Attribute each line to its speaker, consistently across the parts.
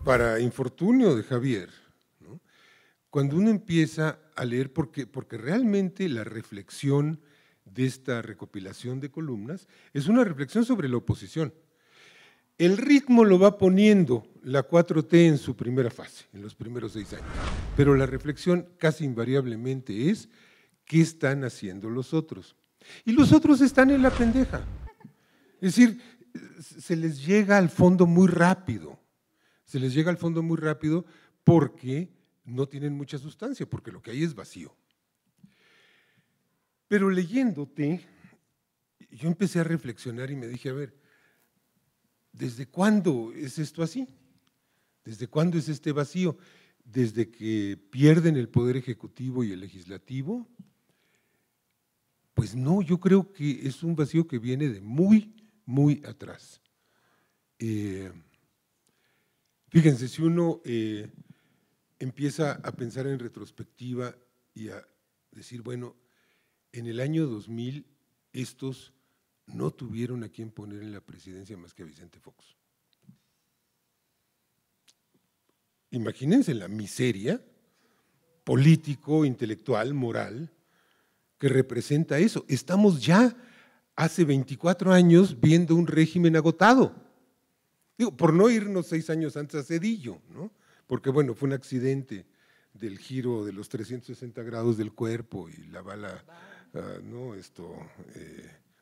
Speaker 1: para infortunio de Javier, ¿no? Cuando uno empieza a leer, porque realmente la reflexión de esta recopilación de columnas es una reflexión sobre la oposición. El ritmo lo va poniendo la 4T en su primera fase, en los primeros 6 años, pero la reflexión casi invariablemente es ¿qué están haciendo los otros? Y los otros están en la pendeja. Es decir, se les llega al fondo muy rápido, se les llega al fondo muy rápido porque no tienen mucha sustancia, porque lo que hay es vacío. Pero leyéndote, yo empecé a reflexionar y me dije, a ver, ¿desde cuándo es esto así? ¿Desde cuándo es este vacío? ¿Desde que pierden el poder ejecutivo y el legislativo? Pues no, yo creo que es un vacío que viene de muy, muy atrás. Fíjense, si uno empieza a pensar en retrospectiva y a decir, bueno, en el año 2000 estos no tuvieron a quien poner en la presidencia más que a Vicente Fox. Imagínense la miseria político, intelectual, moral, que representa eso. Estamos ya hace 24 años viendo un régimen agotado. Digo, por no irnos 6 años antes a Zedillo, ¿no? Porque bueno, fue un accidente del giro de los 360 grados del cuerpo y la bala, ¿no?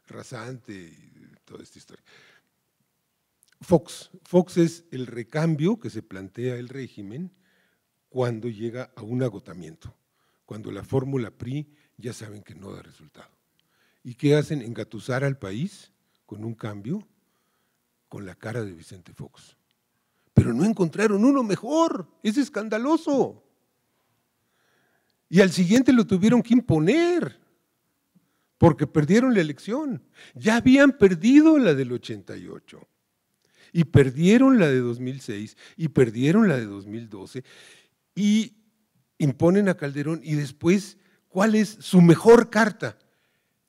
Speaker 1: Rasante y toda esta historia. Fox es el recambio que se plantea el régimen cuando llega a un agotamiento, cuando la fórmula PRI ya saben que no da resultado. ¿Y qué hacen? Engatusar al país con un cambio con la cara de Vicente Fox. Pero no encontraron uno mejor, es escandaloso. Y al siguiente lo tuvieron que imponer, porque perdieron la elección. Ya habían perdido la del 88, y perdieron la de 2006, y perdieron la de 2012, y imponen a Calderón, y después, ¿cuál es su mejor carta?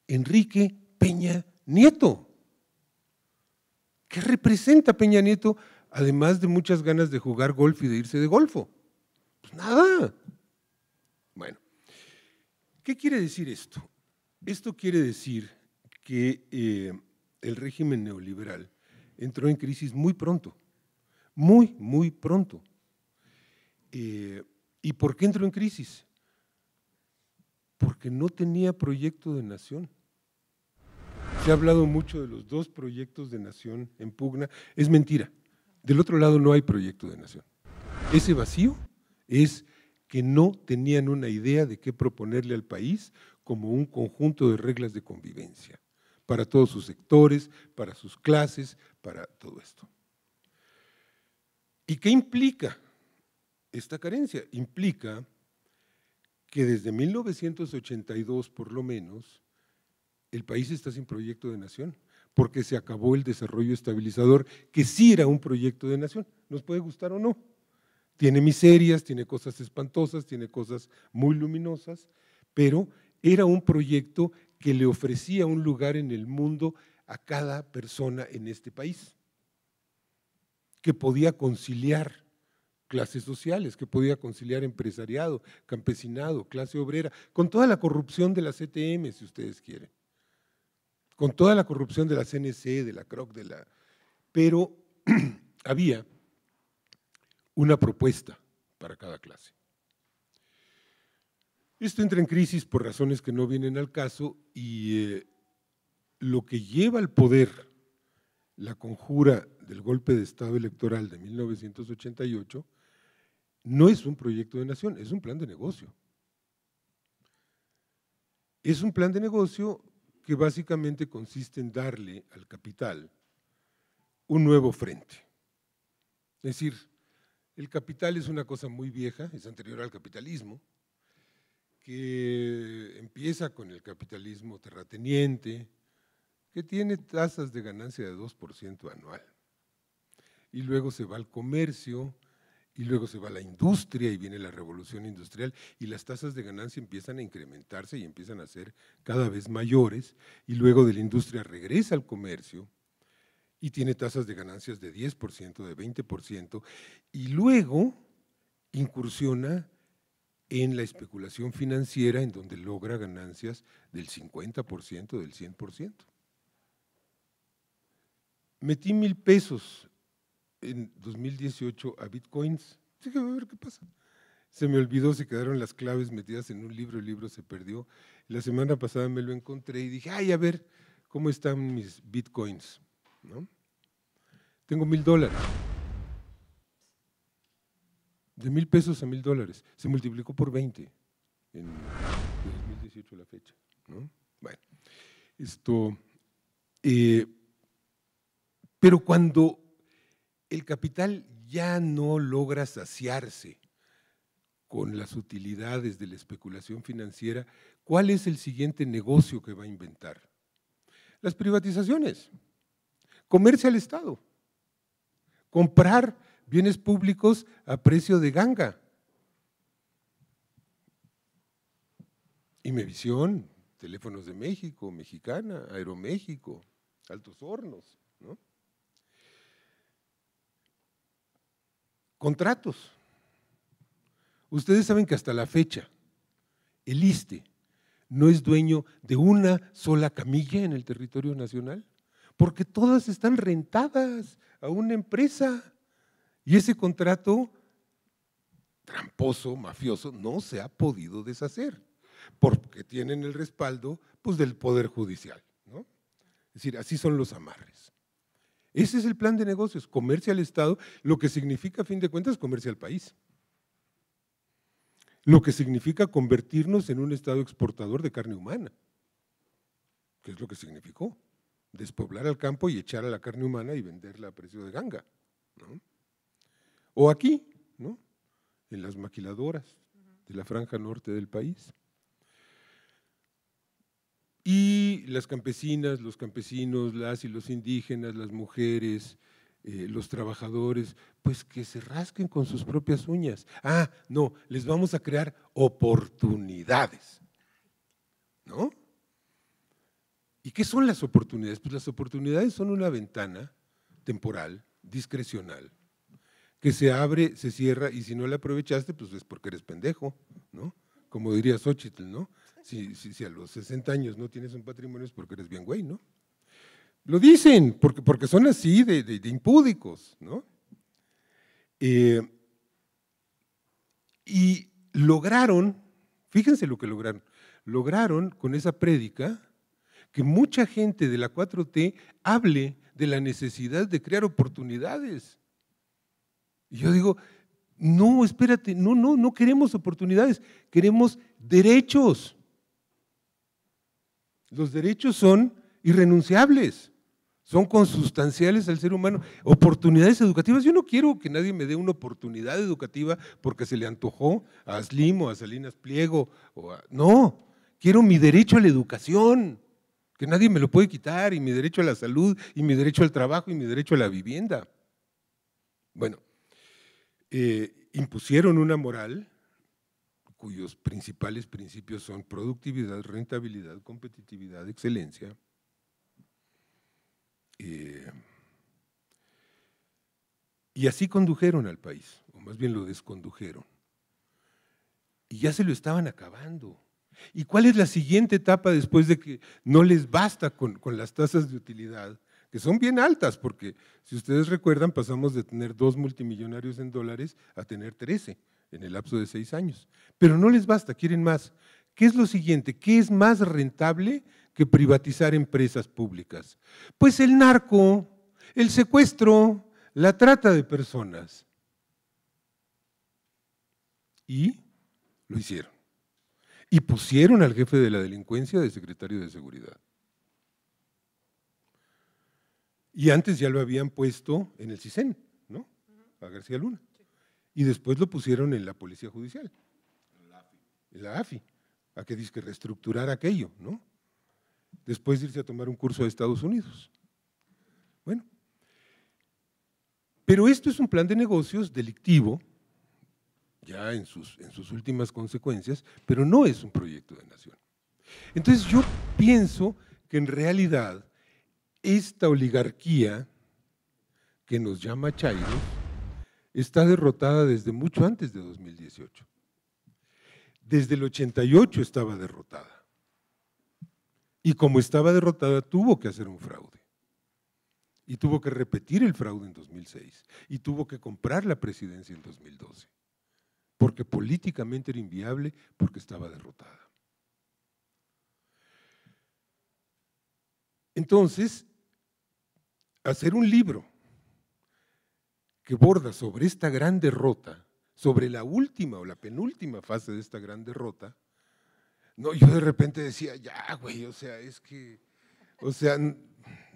Speaker 1: Enrique Peña Nieto. ¿Qué representa Peña Nieto, además de muchas ganas de jugar golf y de irse de golfo? Pues nada. Bueno, ¿qué quiere decir esto? Esto quiere decir que el régimen neoliberal entró en crisis muy pronto, muy pronto. ¿Y por qué entró en crisis? Porque no tenía proyecto de nación. Se ha hablado mucho de los 2 proyectos de nación en pugna, es mentira. Del otro lado no hay proyecto de nación. Ese vacío es que no tenían una idea de qué proponerle al país como un conjunto de reglas de convivencia, para todos sus sectores, para sus clases, para todo esto. ¿Y qué implica esta carencia? Implica que desde 1982 por lo menos, el país está sin proyecto de nación, porque se acabó el desarrollo estabilizador, que sí era un proyecto de nación, nos puede gustar o no. Tiene miserias, tiene cosas espantosas, tiene cosas muy luminosas, pero era un proyecto que le ofrecía un lugar en el mundo a cada persona en este país, que podía conciliar clases sociales, que podía conciliar empresariado, campesinado, clase obrera, con toda la corrupción de la CTM, si ustedes quieren, con toda la corrupción de la CNC, de la CROC, pero había una propuesta para cada clase. Esto entra en crisis por razones que no vienen al caso y lo que lleva al poder la conjura del golpe de Estado electoral de 1988 no es un proyecto de nación, es un plan de negocio. Es un plan de negocio que básicamente consiste en darle al capital un nuevo frente. Es decir, el capital es una cosa muy vieja, es anterior al capitalismo, que empieza con el capitalismo terrateniente, que tiene tasas de ganancia de 2% anual. Y luego se va al comercio, y luego se va a la industria, y viene la revolución industrial, y las tasas de ganancia empiezan a incrementarse y empiezan a ser cada vez mayores, y luego de la industria regresa al comercio, y tiene tasas de ganancias de 10%, de 20%, y luego incursiona en la especulación financiera en donde logra ganancias del 50%, del 100%. Metí 1,000 pesos en 2018 a bitcoins, dije, a ver qué pasa. Se me olvidó, se quedaron las claves metidas en un libro, el libro se perdió. La semana pasada me lo encontré y dije, ay, a ver, ¿cómo están mis bitcoins? ¿No? Tengo $1,000. De 1,000 pesos a $1,000. Se multiplicó por 20 en 2018 la fecha, ¿no? Bueno, pero cuando el capital ya no logra saciarse con las utilidades de la especulación financiera, ¿cuál es el siguiente negocio que va a inventar? Las privatizaciones, comerse al Estado, comprar bienes públicos a precio de ganga. Imevisión, Teléfonos de México, Mexicana, Aeroméxico, Altos Hornos, ¿no? Contratos. Ustedes saben que hasta la fecha el ISSSTE no es dueño de una sola camilla en el territorio nacional, porque todas están rentadas a una empresa y ese contrato tramposo, mafioso, no se ha podido deshacer, porque tienen el respaldo pues, del Poder Judicial, ¿no? Es decir, así son los amarres. Ese es el plan de negocios, comerse al Estado, lo que significa a fin de cuentas comerse al país. Lo que significa convertirnos en un Estado exportador de carne humana, que es lo que significó, despoblar al campo y echar a la carne humana y venderla a precio de ganga, ¿no? O aquí, ¿no? En las maquiladoras de la franja norte del país. Y las campesinas, los campesinos, las y los indígenas, las mujeres, los trabajadores, pues que se rasquen con sus propias uñas. Ah, no, les vamos a crear oportunidades, ¿no? ¿Y qué son las oportunidades? Pues las oportunidades son una ventana temporal, discrecional, que se abre, se cierra y si no la aprovechaste, pues es porque eres pendejo, ¿no? Como diría Xóchitl, ¿no? Si a los 60 años no tienes un patrimonio es porque eres bien güey, ¿no? Lo dicen, porque son así de impúdicos, ¿no? Y lograron, fíjense lo que lograron con esa prédica que mucha gente de la 4T hable de la necesidad de crear oportunidades. Y yo digo, no, espérate, no queremos oportunidades, queremos derechos. Los derechos son irrenunciables, son consustanciales al ser humano. Oportunidades educativas, yo no quiero que nadie me dé una oportunidad educativa porque se le antojó a Slim o a Salinas Pliego, no, quiero mi derecho a la educación, que nadie me lo puede quitar, y mi derecho a la salud, y mi derecho al trabajo, y mi derecho a la vivienda. Bueno, impusieron una moral cuyos principales principios son productividad, rentabilidad, competitividad, excelencia. Y así condujeron al país, o más bien lo descondujeron. Y ya se lo estaban acabando. ¿Y cuál es la siguiente etapa después de que no les basta con las tasas de utilidad? Que son bien altas, porque si ustedes recuerdan, pasamos de tener 2 multimillonarios en dólares a tener 13 en el lapso de 6 años. Pero no les basta, quieren más. ¿Qué es lo siguiente? ¿Qué es más rentable que privatizar empresas públicas? Pues el narco, el secuestro, la trata de personas. Y lo hicieron. Y pusieron al jefe de la delincuencia de secretario de Seguridad. Y antes ya lo habían puesto en el CISEN, ¿no? A García Luna. Y después lo pusieron en la Policía Judicial. En la AFI. A que dice que reestructurar aquello, ¿no? Después de irse a tomar un curso a Estados Unidos. Bueno. Pero esto es un plan de negocios delictivo, ya en sus últimas consecuencias, pero no es un proyecto de nación. Entonces yo pienso que en realidad esta oligarquía que nos llama chairos está derrotada desde mucho antes de 2018. Desde el 88 estaba derrotada. Y como estaba derrotada, tuvo que hacer un fraude. Y tuvo que repetir el fraude en 2006. Y tuvo que comprar la presidencia en 2012. Porque políticamente era inviable, porque estaba derrotada. Entonces, hacer un libro que borda sobre esta gran derrota, sobre la última o la penúltima fase de esta gran derrota, no, yo de repente decía, ya, güey, o sea, es que, o sea,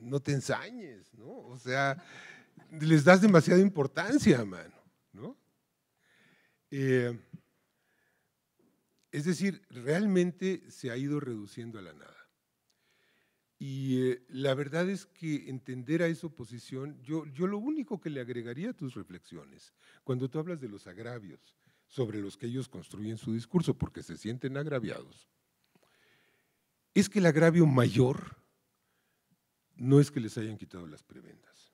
Speaker 1: no te ensañes, ¿no? O sea, les das demasiada importancia, mano, ¿no? Es decir, realmente se ha ido reduciendo a la nada. Y la verdad es que entender a esa oposición, yo lo único que le agregaría a tus reflexiones, cuando tú hablas de los agravios sobre los que ellos construyen su discurso, porque se sienten agraviados, es que el agravio mayor no es que les hayan quitado las prebendas.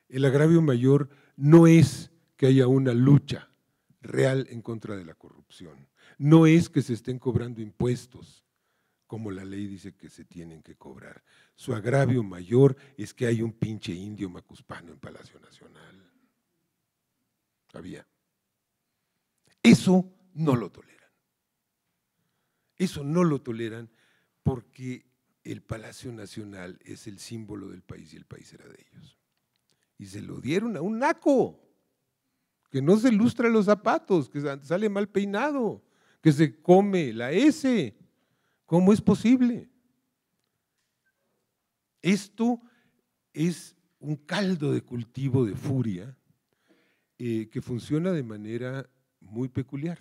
Speaker 1: El agravio mayor no es que haya una lucha real en contra de la corrupción, no es que se estén cobrando impuestos, como la ley dice que se tienen que cobrar. Su agravio mayor es que hay un pinche indio macuspano en Palacio Nacional. Había. Eso no lo toleran. Eso no lo toleran porque el Palacio Nacional es el símbolo del país y el país era de ellos. Y se lo dieron a un naco, que no se lustra los zapatos, que sale mal peinado, que se come la S. ¿Cómo es posible? Esto es un caldo de cultivo de furia que funciona de manera muy peculiar.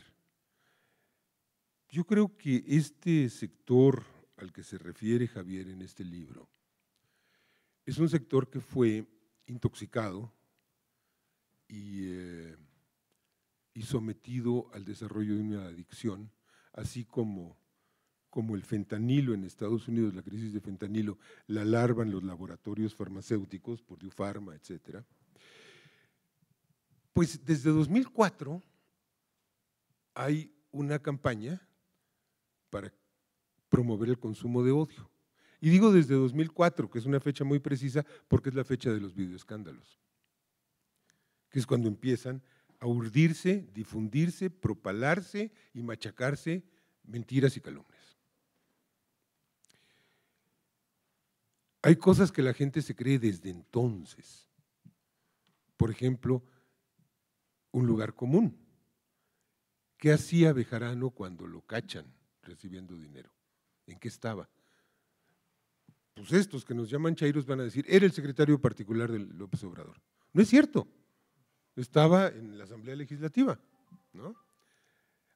Speaker 1: Yo creo que este sector al que se refiere Javier en este libro es un sector que fue intoxicado y sometido al desarrollo de una adicción, así como el fentanilo en Estados Unidos, la crisis de fentanilo, la larvan los laboratorios farmacéuticos, Purdue Pharma, etcétera. Pues desde 2004 hay una campaña para promover el consumo de odio. Y digo desde 2004, que es una fecha muy precisa, porque es la fecha de los videoescándalos, que es cuando empiezan a urdirse, difundirse, propalarse y machacarse mentiras y calumnias. Hay cosas que la gente se cree desde entonces. Por ejemplo, un lugar común. ¿Qué hacía Bejarano cuando lo cachan recibiendo dinero? ¿En qué estaba? Pues estos que nos llaman chairos van a decir, era el secretario particular de López Obrador. No es cierto. Estaba en la Asamblea Legislativa, ¿no?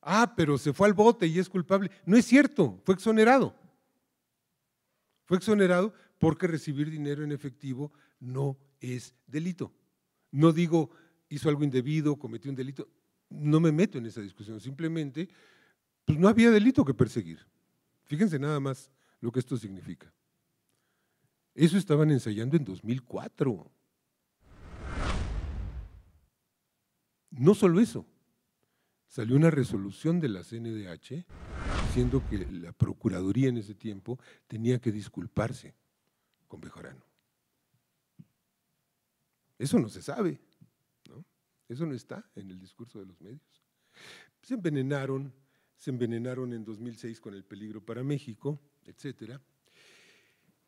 Speaker 1: Ah, pero se fue al bote y es culpable. No es cierto, fue exonerado. Fue exonerado porque recibir dinero en efectivo no es delito. No digo, hizo algo indebido, cometió un delito, no me meto en esa discusión, simplemente, pues no había delito que perseguir. Fíjense nada más lo que esto significa. Eso estaban ensayando en 2004. No solo eso, salió una resolución de la CNDH diciendo que la Procuraduría en ese tiempo tenía que disculparse con Bejarano. Eso no se sabe, ¿no? Eso no está en el discurso de los medios. Se envenenaron en 2006 con el peligro para México, etcétera.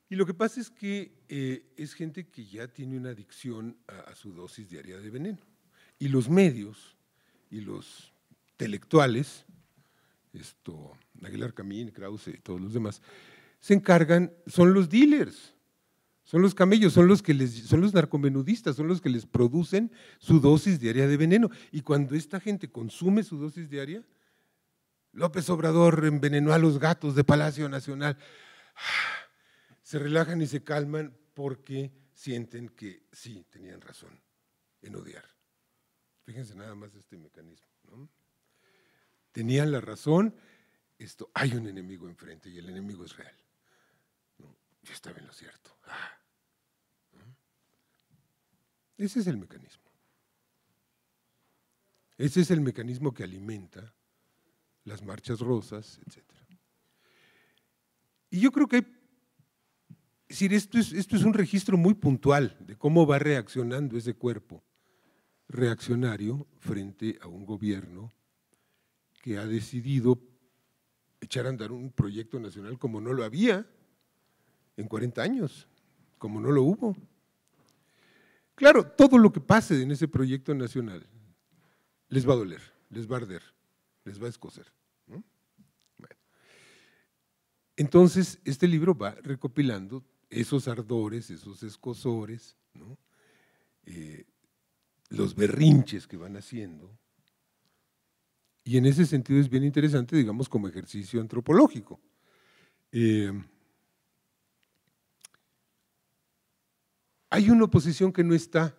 Speaker 1: Y lo que pasa es que es gente que ya tiene una adicción a su dosis diaria de veneno. Y los medios y los intelectuales, Aguilar Camín, Krause y todos los demás, se encargan, son los dealers, son los camellos, son los narcomenudistas, son los que les producen su dosis diaria de veneno. Y cuando esta gente consume su dosis diaria, López Obrador envenenó a los gatos de Palacio Nacional, se relajan y se calman porque sienten que sí, tenían razón en odiar. Fíjense nada más este mecanismo, ¿no? Tenían la razón, hay un enemigo enfrente y el enemigo es real. ¿No? Yo estaba en lo cierto. Ese es el mecanismo. Ese es el mecanismo que alimenta las marchas rosas, etc. Y yo creo que es decir, esto es un registro muy puntual de cómo va reaccionando ese cuerpo reaccionario frente a un gobierno que ha decidido echar a andar un proyecto nacional como no lo había en 40 años, como no lo hubo. Claro, todo lo que pase en ese proyecto nacional les va a doler, les va a arder, les va a escocer, ¿no? Bueno. Entonces, este libro va recopilando esos ardores, esos escozores, ¿no? Los berrinches que van haciendo, y en ese sentido es bien interesante, digamos, como ejercicio antropológico. Hay una oposición que no está,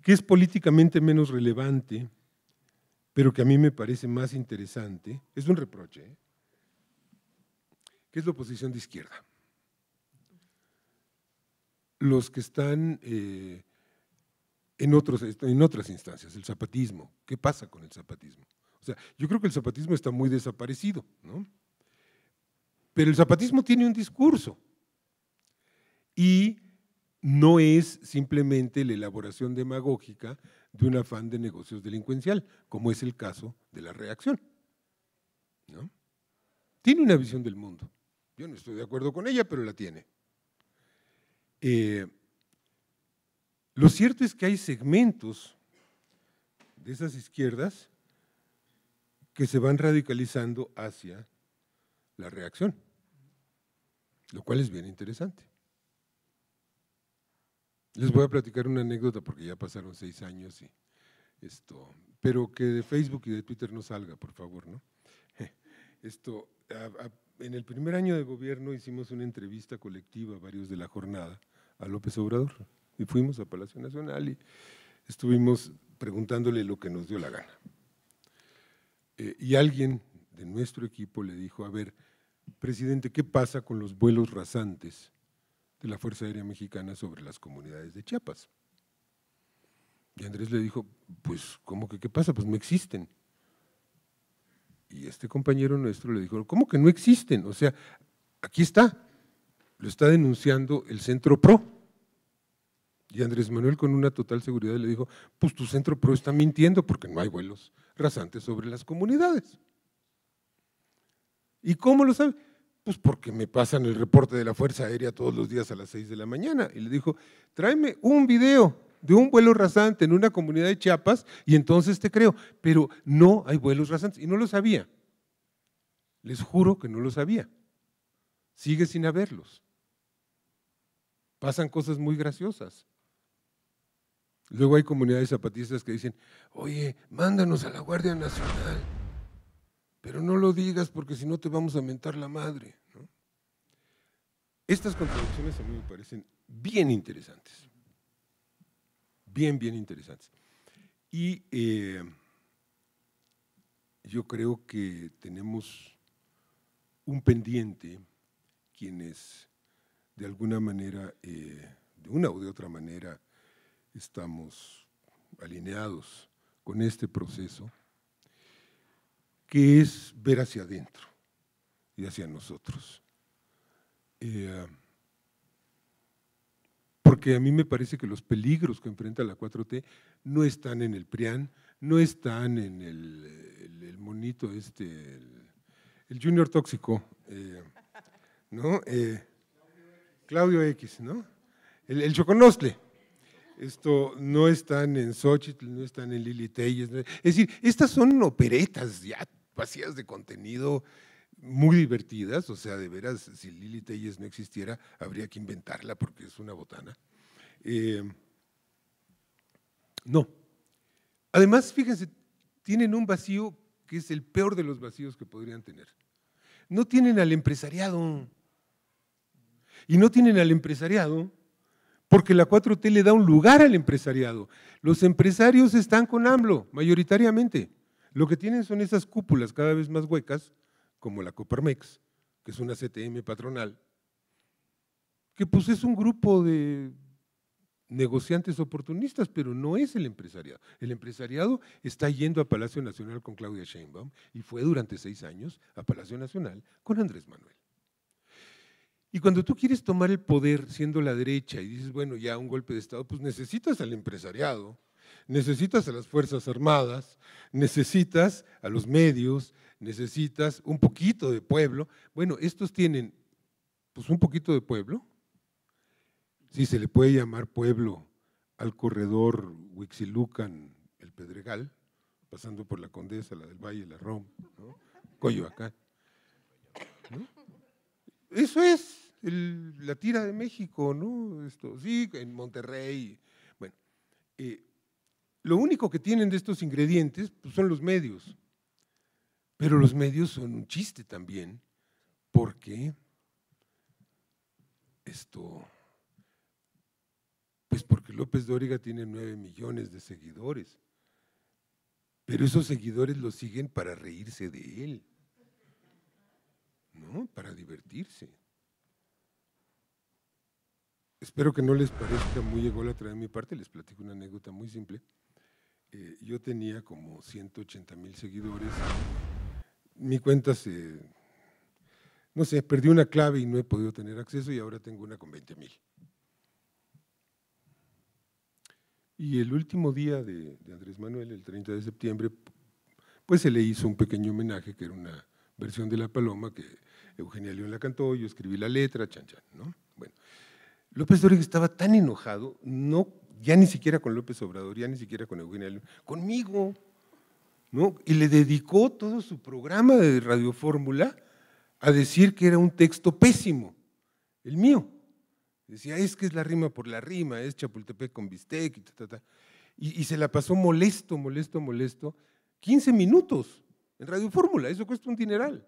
Speaker 1: que es políticamente menos relevante, pero que a mí me parece más interesante, es un reproche, que es la oposición de izquierda. Los que están en otras instancias, el zapatismo. ¿Qué pasa con el zapatismo? O sea, yo creo que el zapatismo está muy desaparecido, ¿no? Pero el zapatismo tiene un discurso y no es simplemente la elaboración demagógica de un afán de negocios delincuencial, como es el caso de la reacción, ¿no? Tiene una visión del mundo. Yo no estoy de acuerdo con ella, pero la tiene. Lo cierto es que hay segmentos de esas izquierdas que se van radicalizando hacia la reacción, lo cual es bien interesante. Les voy a platicar una anécdota porque ya pasaron 6 años, pero que de Facebook y de Twitter no salga, por favor, ¿no? En el primer año de gobierno hicimos una entrevista colectiva, varios de la jornada, a López Obrador, y fuimos a Palacio Nacional y estuvimos preguntándole lo que nos dio la gana. Y alguien de nuestro equipo le dijo, a ver, presidente, ¿qué pasa con los vuelos rasantes de la Fuerza Aérea Mexicana sobre las comunidades de Chiapas? Y Andrés le dijo, pues, ¿cómo que qué pasa? Pues no existen. Y este compañero nuestro le dijo, ¿cómo que no existen? O sea, aquí está, lo está denunciando el Centro PRO. Y Andrés Manuel con una total seguridad le dijo, pues tu Centro PRO está mintiendo porque no hay vuelos rasantes sobre las comunidades. ¿Y cómo lo sabe? Pues porque me pasan el reporte de la Fuerza Aérea todos los días a las 6 de la mañana. Y le dijo, tráeme un video de un vuelo rasante en una comunidad de Chiapas y entonces te creo. Pero no hay vuelos rasantes. Y no lo sabía. Les juro que no lo sabía. Sigue sin haberlos. Pasan cosas muy graciosas. Luego hay comunidades zapatistas que dicen, oye, mándanos a la Guardia Nacional, pero no lo digas porque si no te vamos a mentar la madre, ¿no? Estas contradicciones a mí me parecen bien interesantes, bien interesantes. Y yo creo que tenemos un pendiente, quienes de alguna manera, de una u de otra manera, estamos alineados con este proceso, que es ver hacia adentro y hacia nosotros. Porque a mí me parece que los peligros que enfrenta la 4T no están en el PRIAN, no están en el monito el Junior tóxico, ¿no? Claudio X, ¿no? El Choconostle. No están en Xóchitl, no están en Lili Telles. Es decir, estas son operetas ya vacías de contenido, muy divertidas, o sea, de veras, si Lili Telles no existiera, habría que inventarla porque es una botana. No. Además, fíjense, tienen un vacío que es el peor de los vacíos que podrían tener. No tienen al empresariado. Y no tienen al empresariado porque la 4T le da un lugar al empresariado. Los empresarios están con AMLO, mayoritariamente. Lo que tienen son esas cúpulas cada vez más huecas, como la Coparmex, que es una CTM patronal, que pues es un grupo de negociantes oportunistas, pero no es el empresariado. El empresariado está yendo a Palacio Nacional con Claudia Sheinbaum y fue durante 6 años a Palacio Nacional con Andrés Manuel. Y cuando tú quieres tomar el poder siendo la derecha y dices, bueno, ya un golpe de Estado, pues necesitas al empresariado, necesitas a las Fuerzas Armadas, necesitas a los medios, necesitas un poquito de pueblo. Bueno, estos tienen pues un poquito de pueblo, si se le puede llamar pueblo al corredor Huixquilucan, el Pedregal, pasando por la Condesa, la del Valle, la Rom, ¿no? Coyoacán, ¿no? Eso es la tira de México, ¿no? Esto, sí, en Monterrey. Bueno, lo único que tienen de estos ingredientes pues, son los medios, pero los medios son un chiste también, porque pues porque López Dóriga tiene 9 millones de seguidores, pero esos seguidores lo siguen para reírse de él, ¿no? Para divertirse. Espero que no les parezca muy ególatra de mi parte, les platico una anécdota muy simple. Yo tenía como 180,000 seguidores, mi cuenta no sé, perdí una clave y no he podido tener acceso y ahora tengo una con 20,000. Y el último día de Andrés Manuel, el 30 de septiembre, pues se le hizo un pequeño homenaje, que era una versión de La Paloma, que Eugenia León la cantó, yo escribí la letra, chan, chan, ¿no? Bueno, López Dóriga estaba tan enojado, no, ya ni siquiera con López Obrador, ya ni siquiera con Eugenia León, conmigo, ¿no? Y le dedicó todo su programa de Radio Fórmula a decir que era un texto pésimo, el mío. Decía, es que es la rima por la rima, es Chapultepec con bistec, y se la pasó molesto, 15 minutos en Radio Fórmula, eso cuesta un dineral.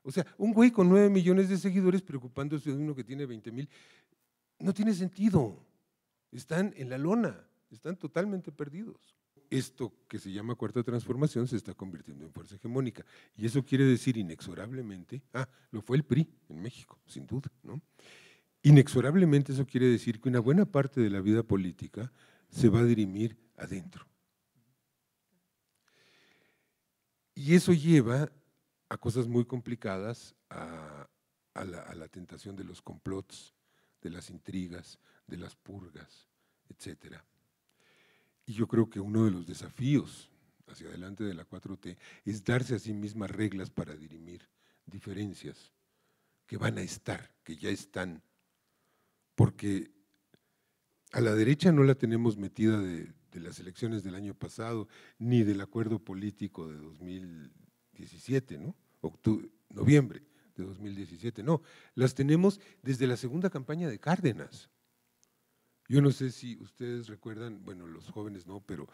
Speaker 1: O sea, un güey con 9 millones de seguidores preocupándose de uno que tiene 20,000, no tiene sentido, están en la lona, están totalmente perdidos. Esto que se llama Cuarta Transformación se está convirtiendo en fuerza hegemónica, y eso quiere decir inexorablemente, lo fue el PRI en México, sin duda, ¿no? Inexorablemente eso quiere decir que una buena parte de la vida política se va a dirimir adentro. Y eso lleva a cosas muy complicadas, a la tentación de los complots, de las intrigas, de las purgas, etcétera. Y yo creo que uno de los desafíos hacia adelante de la 4T es darse a sí mismas reglas para dirimir diferencias que van a estar, que ya están, porque a la derecha no la tenemos metida de las elecciones del año pasado, ni del acuerdo político de 2017, ¿no? Noviembre de 2017, no, las tenemos desde la segunda campaña de Cárdenas. Yo no sé si ustedes recuerdan, bueno, los jóvenes no, pero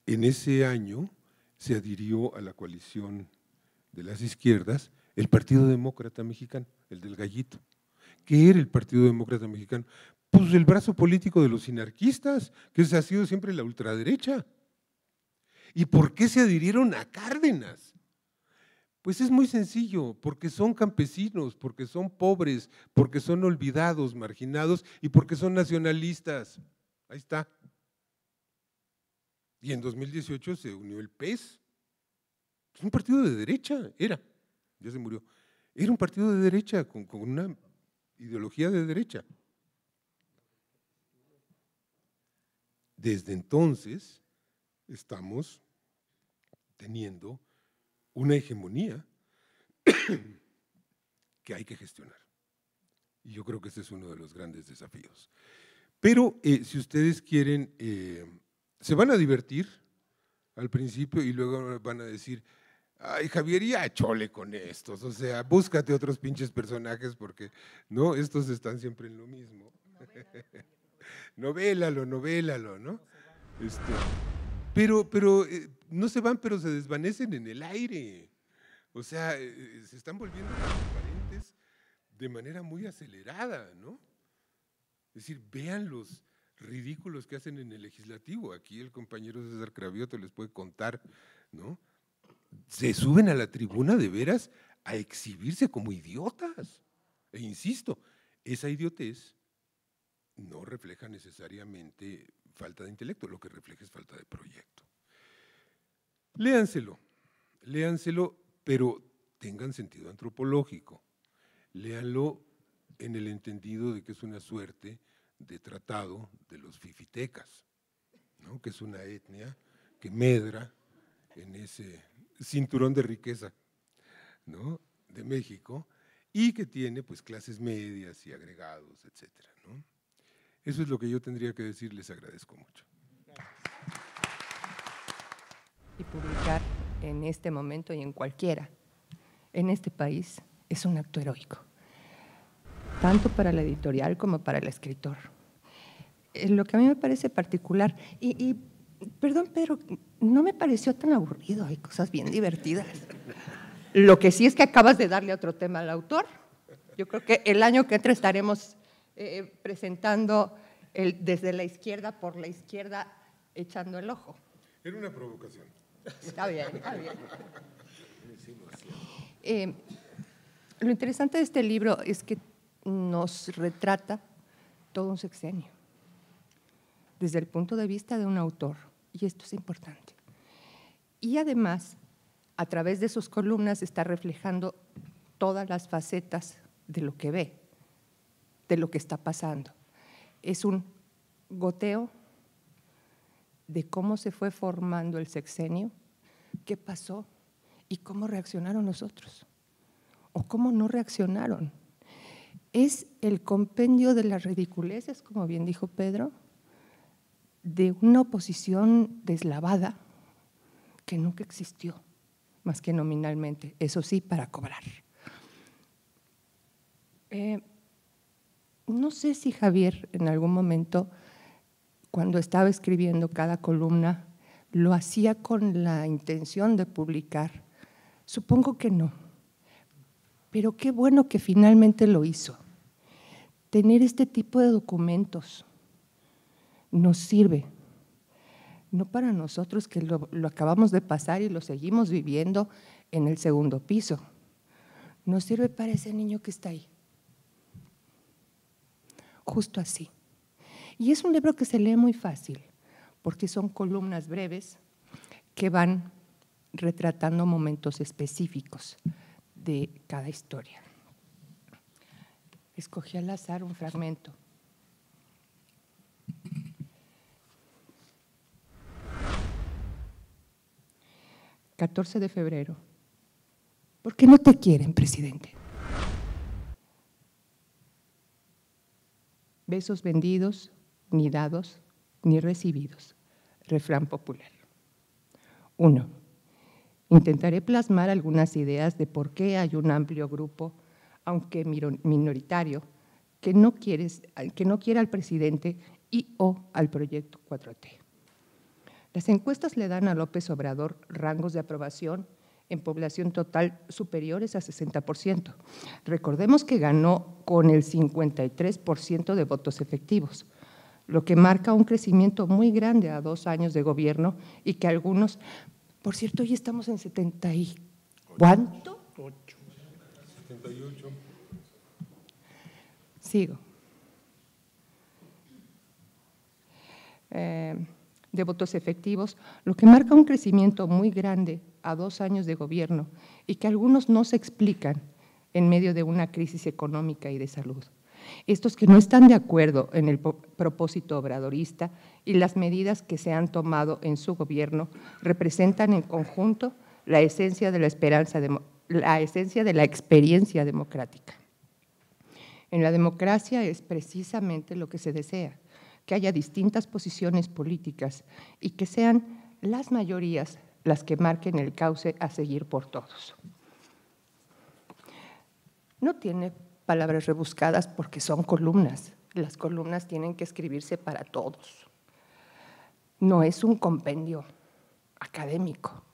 Speaker 1: en ese año se adhirió a la coalición de las izquierdas el Partido Demócrata Mexicano, el del Gallito. ¿Qué era el Partido Demócrata Mexicano? Pues el brazo político de los sinarquistas, que esa ha sido siempre la ultraderecha. ¿Y por qué se adhirieron a Cárdenas? Pues es muy sencillo, porque son campesinos, porque son pobres, porque son olvidados, marginados y porque son nacionalistas. Ahí está. Y en 2018 se unió el PES. Es un partido de derecha, era, ya se murió. Era un partido de derecha, con una ideología de derecha. Desde entonces estamos teniendo una hegemonía que hay que gestionar. Y yo creo que ese es uno de los grandes desafíos. Pero si ustedes quieren, se van a divertir al principio y luego van a decir, ay, Javier, ya chole con estos, o sea, búscate otros pinches personajes porque no, estos están siempre en lo mismo. Novélalo, ¿no? Pero no se van, pero se desvanecen en el aire. O sea, se están volviendo transparentes de manera muy acelerada, ¿no? Es decir, vean los ridículos que hacen en el legislativo. Aquí el compañero César Cravioto les puede contar, ¿no? Se suben a la tribuna de veras a exhibirse como idiotas. E insisto, esa idiotez no refleja necesariamente falta de intelecto, lo que refleja es falta de proyecto. Léanselo, pero tengan sentido antropológico. Léanlo en el entendido de que es una suerte de tratado de los fifitecas, ¿no? Que es una etnia que medra en ese cinturón de riqueza, ¿no? De México, y que tiene pues clases medias y agregados, etcétera, ¿no? Eso es lo que yo tendría que decir, les agradezco mucho.
Speaker 2: Y publicar en este momento y en cualquiera, en este país, es un acto heroico, tanto para la editorial como para el escritor. Lo que a mí me parece particular, y perdón, Pedro, no me pareció tan aburrido, hay cosas bien divertidas. Lo que sí es que acabas de darle otro tema al autor. Yo creo que el año que entra estaremos presentando desde la izquierda, por la izquierda, echando el ojo.
Speaker 1: Era una provocación.
Speaker 2: Está bien, está bien. Lo interesante de este libro es que nos retrata todo un sexenio, desde el punto de vista de un autor, y esto es importante. Y además, a través de sus columnas está reflejando todas las facetas de lo que ve, de lo que está pasando. Es un goteo de cómo se fue formando el sexenio, qué pasó y cómo reaccionaron los otros, o cómo no reaccionaron. Es el compendio de las ridiculeces, como bien dijo Pedro, de una oposición deslavada que nunca existió, más que nominalmente, eso sí, para cobrar. No sé si Javier en algún momento, cuando estaba escribiendo cada columna, lo hacía con la intención de publicar. Supongo que no, pero qué bueno que finalmente lo hizo. Tener este tipo de documentos nos sirve, no para nosotros que lo acabamos de pasar y lo seguimos viviendo en el segundo piso, nos sirve para ese niño que está ahí, justo así. Y es un libro que se lee muy fácil, porque son columnas breves que van retratando momentos específicos de cada historia. Escogí al azar un fragmento. «14 de febrero. ¿Por qué no te quieren, presidente? Besos vendidos, ni dados, ni recibidos». Refrán popular. 1. Intentaré plasmar algunas ideas de por qué hay un amplio grupo, aunque minoritario, que no quiere al presidente y o al proyecto 4T. Las encuestas le dan a López Obrador rangos de aprobación en población total superiores a 60%. Recordemos que ganó con el 53% de votos efectivos, lo que marca un crecimiento muy grande a 2 años de gobierno y que algunos, por cierto, hoy estamos en 70 y… ¿Cuánto?
Speaker 1: 78.
Speaker 2: Sigo. De votos efectivos, lo que marca un crecimiento muy grande a 2 años de gobierno y que algunos no se explican en medio de una crisis económica y de salud. Estos que no están de acuerdo en el propósito obradorista y las medidas que se han tomado en su gobierno representan en conjunto la esencia de la experiencia democrática. En la democracia es precisamente lo que se desea, que haya distintas posiciones políticas y que sean las mayorías las que marquen el cauce a seguir por todos. No tiene palabras rebuscadas porque son columnas. Las columnas tienen que escribirse para todos. No es un compendio académico.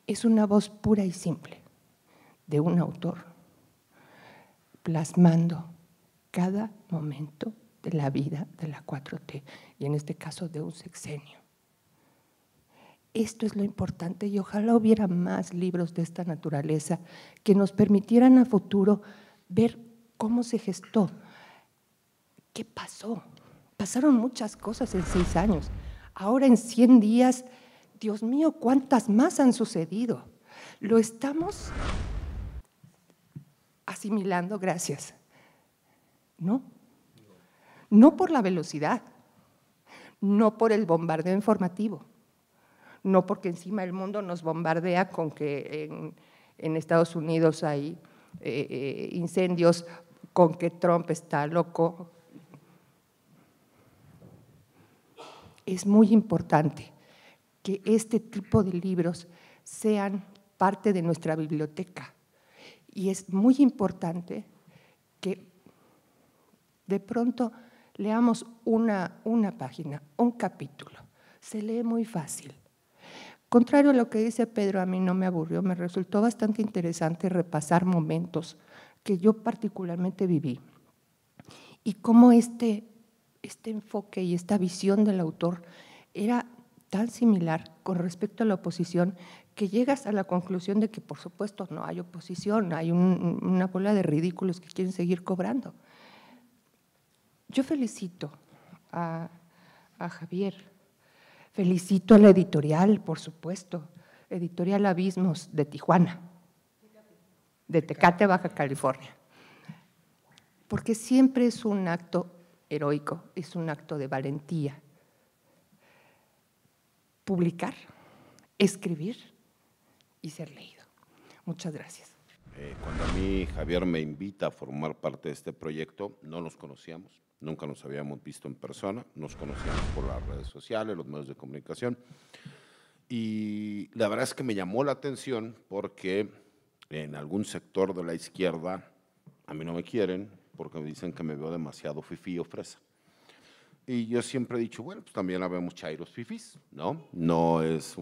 Speaker 2: Es una voz pura y simple de un autor, plasmando cada momento de la vida de la 4T y en este caso de un sexenio. Esto es lo importante y ojalá hubiera más libros de esta naturaleza que nos permitieran a futuro ver cómo se gestó, ¿qué pasó? Pasaron muchas cosas en 6 años. Ahora en 100 días, Dios mío, ¿cuántas más han sucedido? Lo estamos asimilando, gracias. No. No por la velocidad, no por el bombardeo informativo, no porque encima el mundo nos bombardea con que en Estados Unidos hay incendios, con que Trump está loco. Es muy importante que este tipo de libros sean parte de nuestra biblioteca y es muy importante que de pronto leamos una página, un capítulo. Se lee muy fácil. Contrario a lo que dice Pedro, a mí no me aburrió, me resultó bastante interesante repasar momentos que yo particularmente viví y cómo este enfoque y esta visión del autor era tan similar con respecto a la oposición que llegas a la conclusión de que, por supuesto, no hay oposición, hay una bola de ridículos que quieren seguir cobrando. Yo felicito a Javier, felicito a la editorial, por supuesto, Editorial Abismos de Tijuana, de Tecate, Baja California, porque siempre es un acto heroico, es un acto de valentía. Publicar, escribir y ser leído. Muchas gracias.
Speaker 3: Cuando a mí Javier me invita a formar parte de este proyecto, no nos conocíamos, nunca nos habíamos visto en persona, nos conocíamos por las redes sociales, los medios de comunicación, y la verdad es que me llamó la atención porque en algún sector de la izquierda a mí no me quieren porque me dicen que me veo demasiado fifí o fresa. Y yo siempre he dicho, bueno, pues también habemos chairos fifís, ¿no? No es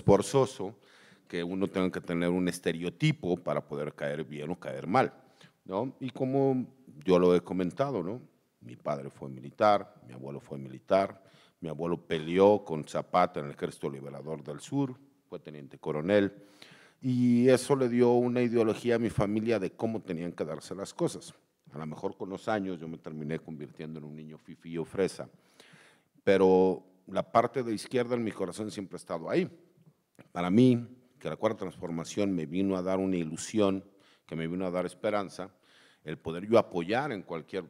Speaker 3: forzoso que uno tenga que tener un estereotipo para poder caer bien o caer mal, ¿no? Y como yo lo he comentado, ¿no? Mi padre fue militar, mi abuelo fue militar, mi abuelo peleó con Zapata en el Ejército Liberador del Sur, fue teniente coronel, y eso le dio una ideología a mi familia de cómo tenían que darse las cosas. A lo mejor con los años yo me terminé convirtiendo en un niño fifí o fresa, pero la parte de izquierda en mi corazón siempre ha estado ahí. Para mí, que la Cuarta Transformación me vino a dar una ilusión, que me vino a dar esperanza, el poder yo apoyar en cualquier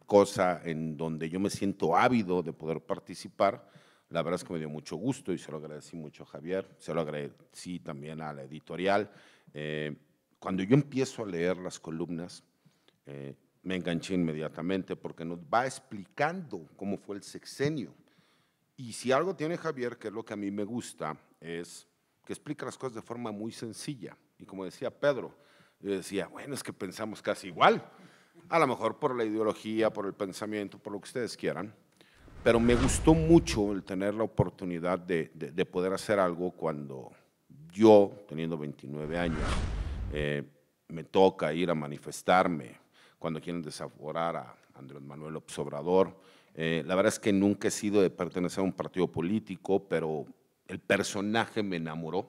Speaker 3: cosa en donde yo me siento ávido de poder participar, la verdad es que me dio mucho gusto y se lo agradecí mucho a Javier, se lo agradecí también a la editorial. Cuando yo empiezo a leer las columnas, me enganché inmediatamente porque nos va explicando cómo fue el sexenio. Y si algo tiene Javier, que es lo que a mí me gusta, es que explica las cosas de forma muy sencilla. Y como decía Pedro, yo decía, bueno, es que pensamos casi igual, a lo mejor por la ideología, por el pensamiento, por lo que ustedes quieran, pero me gustó mucho el tener la oportunidad de poder hacer algo cuando yo, teniendo 29 años, me toca ir a manifestarme, cuando quieren desaforar a Andrés Manuel López Obrador. La verdad es que nunca he sido de pertenecer a un partido político, pero el personaje me enamoró.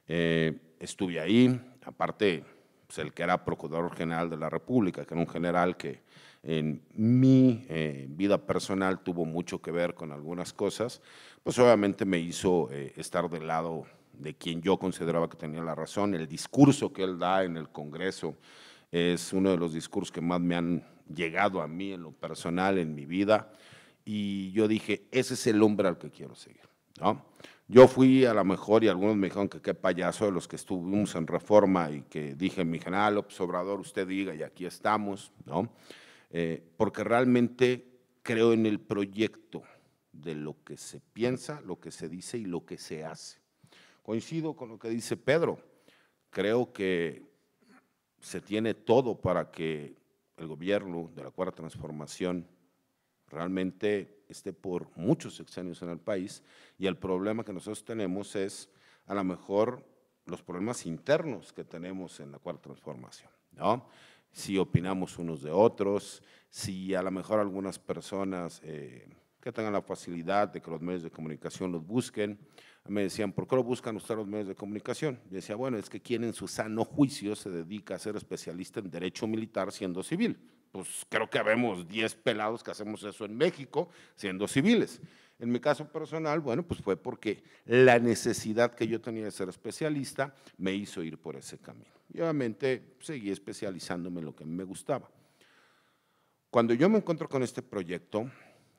Speaker 3: Estuve ahí, aparte, pues el que era Procurador General de la República, que era un general que en mi vida personal tuvo mucho que ver con algunas cosas, pues obviamente me hizo estar del lado de quien yo consideraba que tenía la razón. El discurso que él da en el Congreso es uno de los discursos que más me han llegado a mí en lo personal, en mi vida, y yo dije, ese es el hombre al que quiero seguir, ¿no? Yo fui a lo mejor, y algunos me dijeron que qué payaso de los que estuvimos en Reforma, y que dije, mi general López Obrador, usted diga, y aquí estamos, ¿no? Porque realmente creo en el proyecto de lo que se piensa, lo que se dice y lo que se hace. Coincido con lo que dice Pedro, creo que se tiene todo para que el gobierno de la Cuarta Transformación realmente esté por muchos sexenios en el país, y el problema que nosotros tenemos es a lo mejor los problemas internos que tenemos en la Cuarta Transformación, ¿no? Si opinamos unos de otros, si a lo mejor algunas personas que tengan la facilidad de que los medios de comunicación los busquen, me decían, ¿por qué lo buscan ustedes los medios de comunicación? Yo decía, bueno, es que quien en su sano juicio se dedica a ser especialista en derecho militar siendo civil, pues creo que habemos 10 pelados que hacemos eso en México, siendo civiles. En mi caso personal, bueno, pues fue porque la necesidad que yo tenía de ser especialista me hizo ir por ese camino. Y obviamente seguí especializándome en lo que a mí me gustaba. Cuando yo me encuentro con este proyecto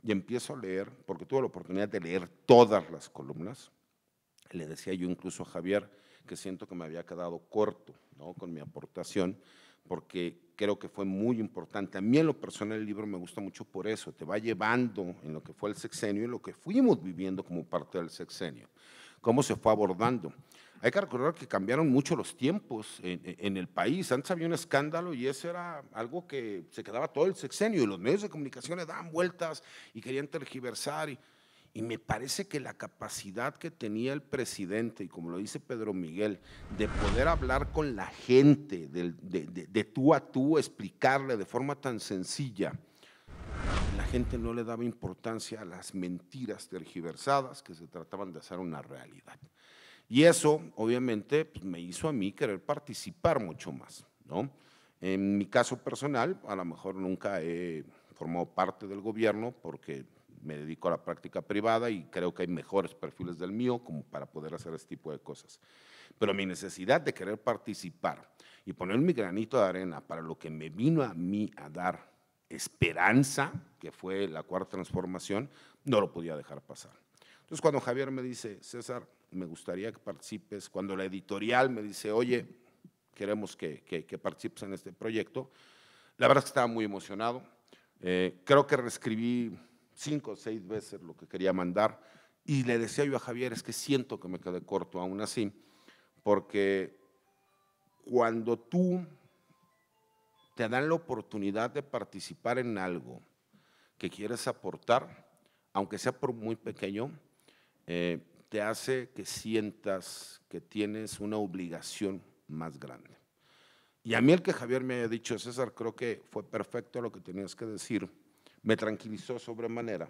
Speaker 3: y empiezo a leer, porque tuve la oportunidad de leer todas las columnas, le decía yo incluso a Javier que siento que me había quedado corto, ¿no?, con mi aportación, porque creo que fue muy importante. A mí en lo personal el libro me gusta mucho por eso, te va llevando en lo que fue el sexenio y lo que fuimos viviendo como parte del sexenio, cómo se fue abordando. Hay que recordar que cambiaron mucho los tiempos en el país. Antes había un escándalo y eso era algo que se quedaba todo el sexenio y los medios de comunicación le daban vueltas y querían tergiversar. Y me parece que la capacidad que tenía el presidente, y como lo dice Pedro Miguel, de poder hablar con la gente, de tú a tú, explicarle de forma tan sencilla, la gente no le daba importancia a las mentiras tergiversadas que se trataban de hacer una realidad. Y eso, obviamente, pues, me hizo a mí querer participar mucho más, ¿no? En mi caso personal, a lo mejor nunca he formado parte del gobierno porque me dedico a la práctica privada y creo que hay mejores perfiles del mío como para poder hacer este tipo de cosas. Pero mi necesidad de querer participar y poner mi granito de arena para lo que me vino a mí a dar esperanza, que fue la Cuarta Transformación, no lo podía dejar pasar. Entonces, cuando Javier me dice, César, me gustaría que participes, cuando la editorial me dice, oye, queremos que participes en este proyecto, la verdad es que estaba muy emocionado. Creo que reescribí 5 o 6 veces lo que quería mandar y le decía yo a Javier, es que siento que me quedé corto aún así, porque cuando tú te dan la oportunidad de participar en algo que quieres aportar, aunque sea por muy pequeño, te hace que sientas que tienes una obligación más grande. Y a mí el que Javier me haya dicho, César, creo que fue perfecto lo que tenías que decir, me tranquilizó sobremanera.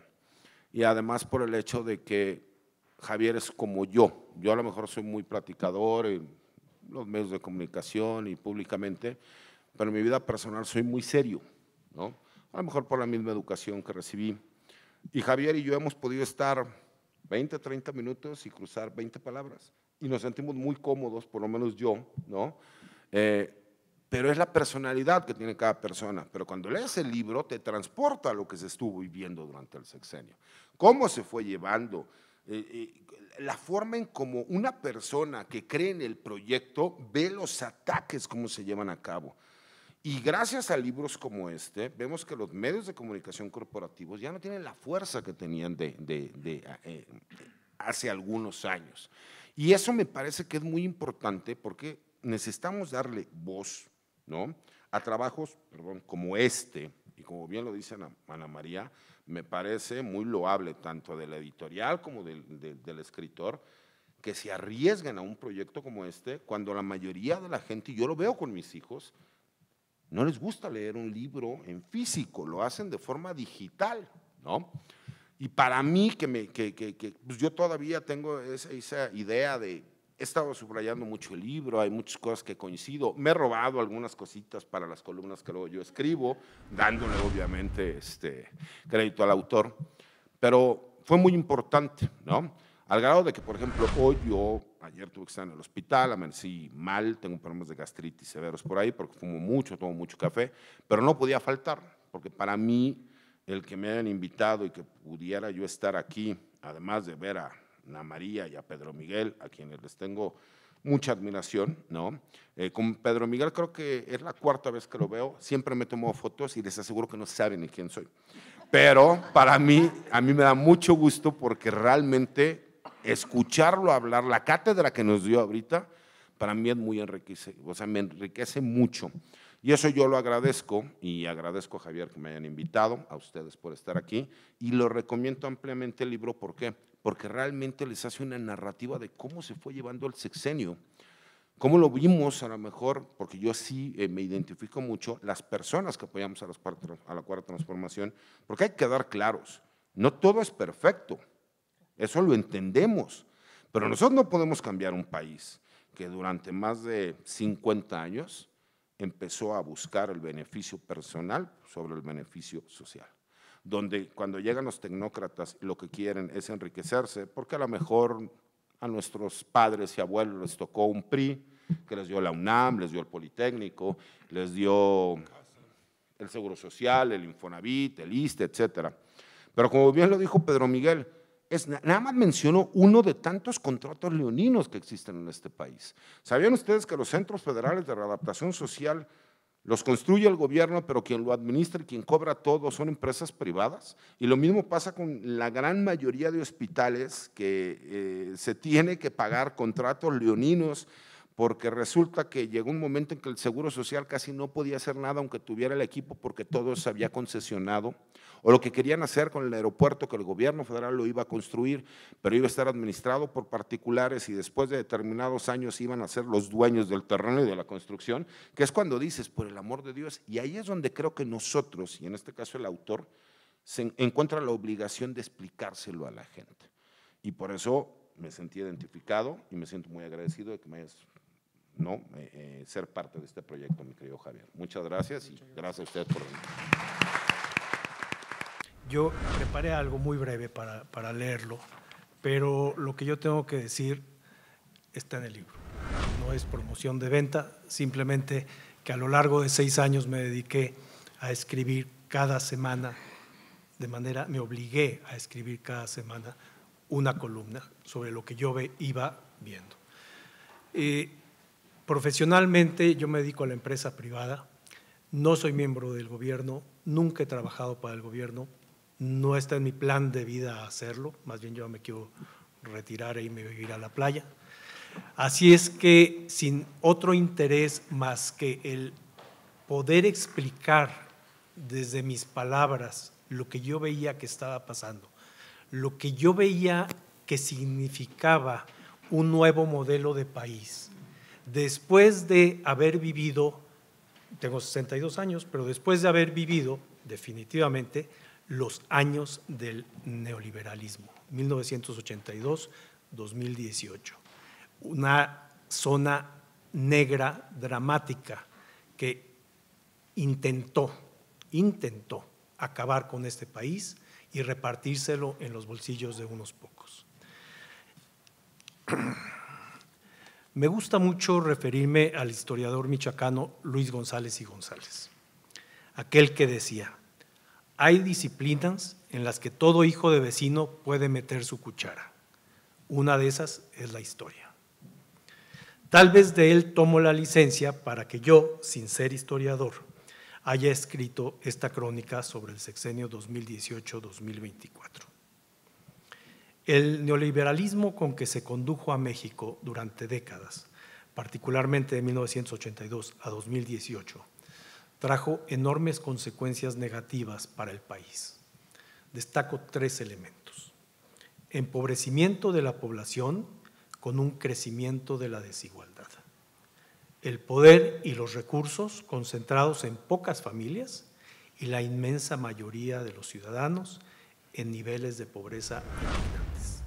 Speaker 3: Y además por el hecho de que Javier es como yo a lo mejor soy muy platicador en los medios de comunicación y públicamente, pero en mi vida personal soy muy serio, ¿no? A lo mejor por la misma educación que recibí. Y Javier y yo hemos podido estar 20, 30 minutos y cruzar 20 palabras. Y nos sentimos muy cómodos, por lo menos yo, ¿no? Pero es la personalidad que tiene cada persona. Pero cuando lees el libro, te transporta a lo que se estuvo viviendo durante el sexenio. Cómo se fue llevando, la forma en cómo una persona que cree en el proyecto ve los ataques, cómo se llevan a cabo. Y gracias a libros como este, vemos que los medios de comunicación corporativos ya no tienen la fuerza que tenían hace algunos años. Y eso me parece que es muy importante porque necesitamos darle voz, ¿no?, a trabajos, como este, y como bien lo dice Ana María, me parece muy loable tanto de la editorial como del escritor, que se arriesguen a un proyecto como este, cuando la mayoría de la gente, y yo lo veo con mis hijos, no les gusta leer un libro en físico, lo hacen de forma digital, ¿no? Y para mí, pues yo todavía tengo esa idea de, he estado subrayando mucho el libro, hay muchas cosas que coincido, me he robado algunas cositas para las columnas que luego yo escribo, dándole obviamente crédito al autor, pero fue muy importante, ¿no? Al grado de que, por ejemplo, ayer tuve que estar en el hospital, amanecí mal, tengo problemas de gastritis severos por ahí, porque fumo mucho, tomo mucho café, pero no podía faltar, porque para mí, el que me hayan invitado y que pudiera yo estar aquí, además de ver a Ana María y a Pedro Miguel, a quienes les tengo mucha admiración, ¿no? Con Pedro Miguel creo que es la 4ª vez que lo veo, siempre me tomo fotos y les aseguro que no saben ni quién soy. Pero para mí, a mí me da mucho gusto porque realmente escucharlo hablar, la cátedra que nos dio ahorita, para mí es muy enriquecedor, o sea, me enriquece mucho. Y eso yo lo agradezco y agradezco a Javier que me hayan invitado, a ustedes por estar aquí y lo recomiendo ampliamente el libro. ¿Por qué? Porque realmente les hace una narrativa de cómo se fue llevando el sexenio, cómo lo vimos a lo mejor, porque yo sí me identifico mucho, las personas que apoyamos a la Cuarta Transformación, porque hay que quedar claros, no todo es perfecto, eso lo entendemos, pero nosotros no podemos cambiar un país que durante más de 50 años empezó a buscar el beneficio personal sobre el beneficio social. Donde cuando llegan los tecnócratas lo que quieren es enriquecerse, porque a lo mejor a nuestros padres y abuelos les tocó un PRI, que les dio la UNAM, les dio el Politécnico, les dio el Seguro Social, el Infonavit, el ISSSTE, etcétera. Pero como bien lo dijo Pedro Miguel, nada más mencionó uno de tantos contratos leoninos que existen en este país. ¿Sabían ustedes que los centros federales de readaptación social los construye el gobierno, pero quien lo administra y quien cobra todo son empresas privadas? Y lo mismo pasa con la gran mayoría de hospitales que se tiene que pagar contratos leoninos, porque resulta que llegó un momento en que el Seguro Social casi no podía hacer nada aunque tuviera el equipo, porque todo se había concesionado, o lo que querían hacer con el aeropuerto, que el gobierno federal lo iba a construir, pero iba a estar administrado por particulares y después de determinados años iban a ser los dueños del terreno y de la construcción, que es cuando dices, por el amor de Dios, y ahí es donde creo que nosotros, y en este caso el autor, se encuentra la obligación de explicárselo a la gente. Y por eso me sentí identificado y me siento muy agradecido de que me hayas ser parte de este proyecto, mi querido Javier. Muchas gracias y gracias a ustedes por venir.
Speaker 4: Yo preparé algo muy breve para leerlo, pero lo que yo tengo que decir está en el libro. No es promoción de venta, simplemente que a lo largo de 6 años me dediqué a escribir cada semana, me obligué a escribir cada semana una columna sobre lo que yo iba viendo. Profesionalmente yo me dedico a la empresa privada, no soy miembro del gobierno, nunca he trabajado para el gobierno, no está en mi plan de vida hacerlo, más bien yo me quiero retirar e irme a vivir a la playa. Así es que sin otro interés más que el poder explicar desde mis palabras lo que yo veía que estaba pasando, lo que yo veía que significaba un nuevo modelo de país. Después de haber vivido, tengo 62 años, pero después de haber vivido definitivamente los años del neoliberalismo, 1982-2018, una zona negra dramática que intentó acabar con este país y repartírselo en los bolsillos de unos pocos. Me gusta mucho referirme al historiador michoacano Luis González y González, aquel que decía: hay disciplinas en las que todo hijo de vecino puede meter su cuchara. Una de esas es la historia. Tal vez de él tomo la licencia para que yo, sin ser historiador, haya escrito esta crónica sobre el sexenio 2018-2024. El neoliberalismo con que se condujo a México durante décadas, particularmente de 1982 a 2018, trajo enormes consecuencias negativas para el país. Destaco 3 elementos: empobrecimiento de la población con un crecimiento de la desigualdad, el poder y los recursos concentrados en pocas familias y la inmensa mayoría de los ciudadanos en niveles de pobreza inquietantes.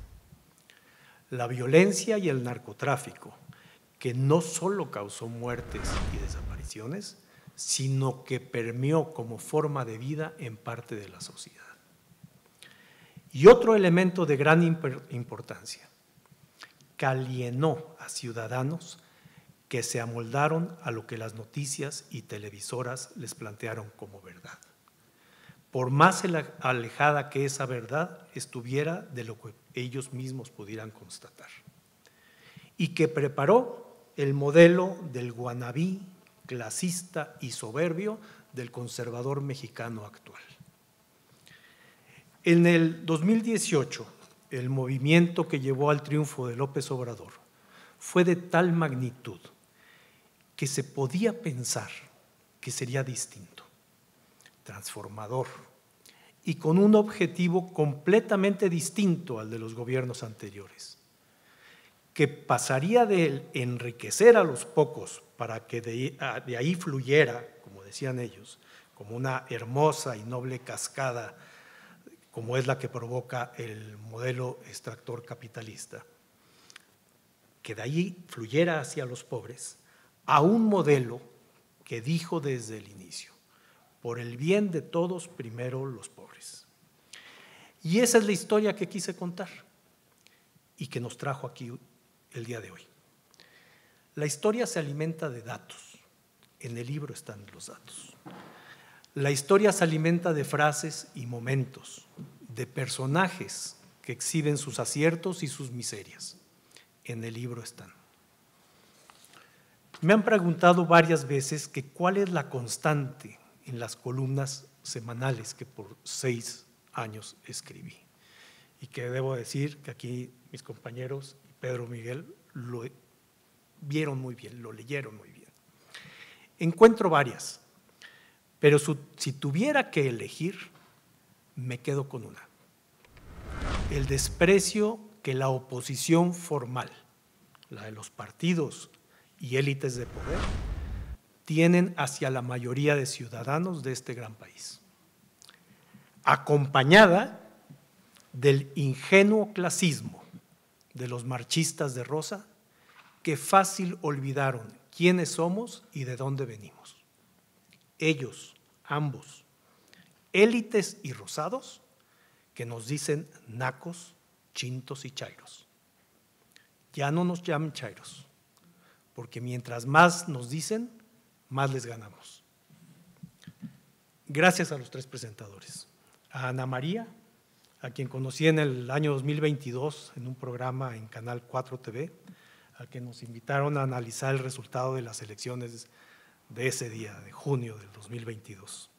Speaker 4: La violencia y el narcotráfico, que no solo causó muertes y desapariciones, sino que permeó como forma de vida en parte de la sociedad. Y otro elemento de gran importancia, que alienó a ciudadanos que se amoldaron a lo que las noticias y televisoras les plantearon como verdad, por más alejada que esa verdad estuviera de lo que ellos mismos pudieran constatar, y que preparó el modelo del guanabí clasista y soberbio del conservador mexicano actual. En el 2018, el movimiento que llevó al triunfo de López Obrador fue de tal magnitud que se podía pensar que sería distinto, transformador y con un objetivo completamente distinto al de los gobiernos anteriores, que pasaría de enriquecer a los pocos para que de ahí fluyera, como decían ellos, como una hermosa y noble cascada, como es la que provoca el modelo extractor capitalista, que de ahí fluyera hacia los pobres, a un modelo que dijo desde el inicio: por el bien de todos, primero los pobres. Y esa es la historia que quise contar y que nos trajo aquí el día de hoy. La historia se alimenta de datos. En el libro están los datos. La historia se alimenta de frases y momentos, de personajes que exhiben sus aciertos y sus miserias. En el libro están. Me han preguntado varias veces que cuál es la constante en las columnas semanales que por 6 años escribí. Y que debo decir que aquí mis compañeros, Pedro Miguel, lo vieron muy bien, lo leyeron muy bien. Encuentro varias, pero si tuviera que elegir, me quedo con una. El desprecio que la oposición formal, la de los partidos y élites de poder, tienen hacia la mayoría de ciudadanos de este gran país, acompañada del ingenuo clasismo de los marchistas de rosa, que fácil olvidaron quiénes somos y de dónde venimos. Ellos, ambos, élites y rosados, que nos dicen nacos, chintos y chairos. Ya no nos llamen chairos, porque mientras más nos dicen, más les ganamos. Gracias a los 3 presentadores. A Ana María, a quien conocí en el año 2022 en un programa en Canal 4 TV, a quien nos invitaron a analizar el resultado de las elecciones de ese día, de junio del 2022.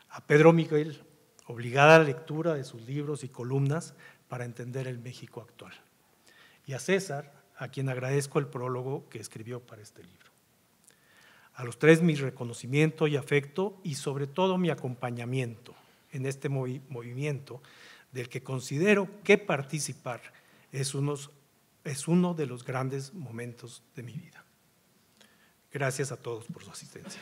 Speaker 4: A Pedro Miguel, obligada a la lectura de sus libros y columnas para entender el México actual. Y a César, a quien agradezco el prólogo que escribió para este libro. A los 3 mi reconocimiento y afecto y sobre todo mi acompañamiento en este movimiento del que considero que participar es uno de los grandes momentos de mi vida. Gracias a todos por su asistencia.